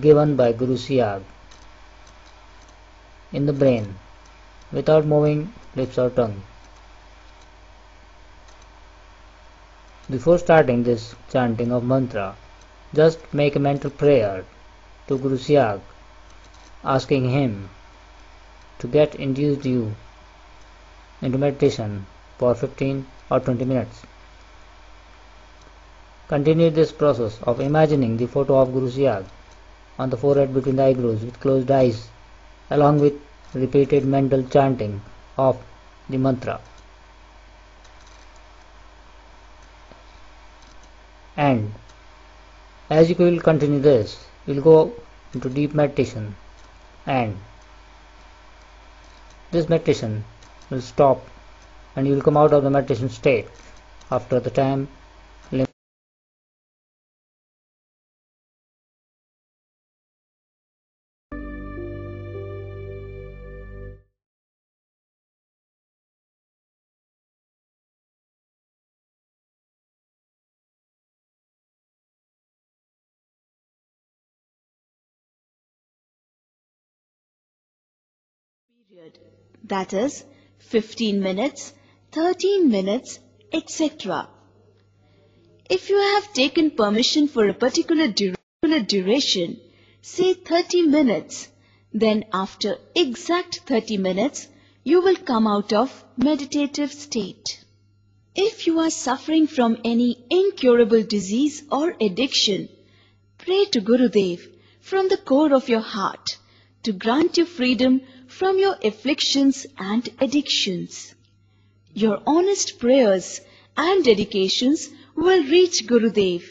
given by Guru Siag in the brain without moving lips or tongue. Before starting this chanting of mantra, just make a mental prayer to Guru Siag, asking him to get induced you into meditation for 15 or 20 minutes. Continue this process of imagining the photo of Guru Siag on the forehead between the eyebrows with closed eyes, along with repeated mental chanting of the mantra. And as you will continue this, you will go into deep meditation, and this meditation will stop and you will come out of the meditation state after the time limit. Period. That is 15 minutes, 13 minutes, etc. If you have taken permission for a particular duration, say 30 minutes, then after exact 30 minutes, you will come out of meditative state. If you are suffering from any incurable disease or addiction, pray to Gurudev from the core of your heart to grant you freedom from your afflictions and addictions. Your honest prayers and dedications will reach Gurudev,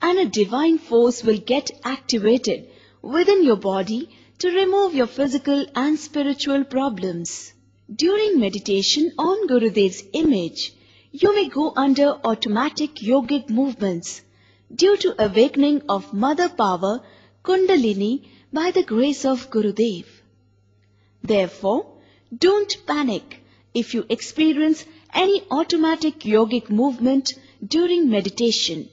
and a divine force will get activated within your body to remove your physical and spiritual problems. During meditation on Gurudev's image, you may go under automatic yogic movements due to awakening of Mother Power Kundalini by the grace of Gurudev. Therefore, don't panic if you experience any automatic yogic movement during meditation.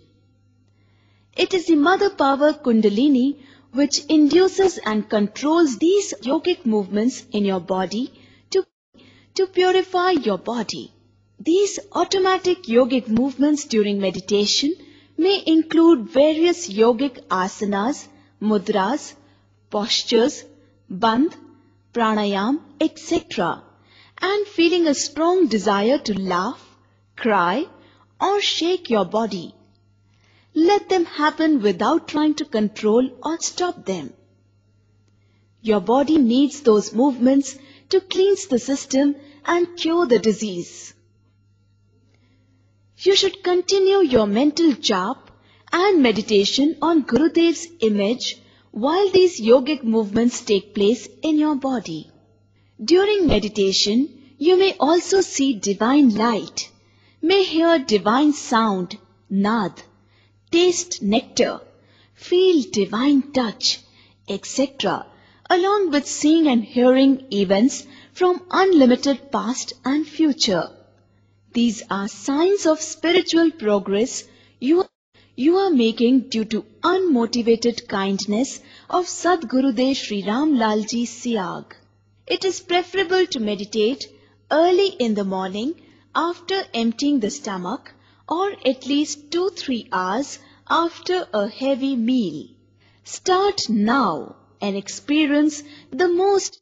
It is the Mother Power Kundalini which induces and controls these yogic movements in your body to purify your body. These automatic yogic movements during meditation may include various yogic asanas, mudras, postures, bandh, pranayam, etc. and feeling a strong desire to laugh, cry or shake your body. Let them happen without trying to control or stop them. Your body needs those movements to cleanse the system and cure the disease. You should continue your mental jap and meditation on Gurudev's image while these yogic movements take place in your body. During meditation, you may also see divine light, may hear divine sound, nad, taste nectar, feel divine touch, etc., along with seeing and hearing events from unlimited past and future. These are signs of spiritual progress you are making due to unmotivated kindness of Sadgurudev Sri Ram Lal Ji Siag. It is preferable to meditate early in the morning after emptying the stomach or at least 2-3 hours after a heavy meal. Start now and experience the most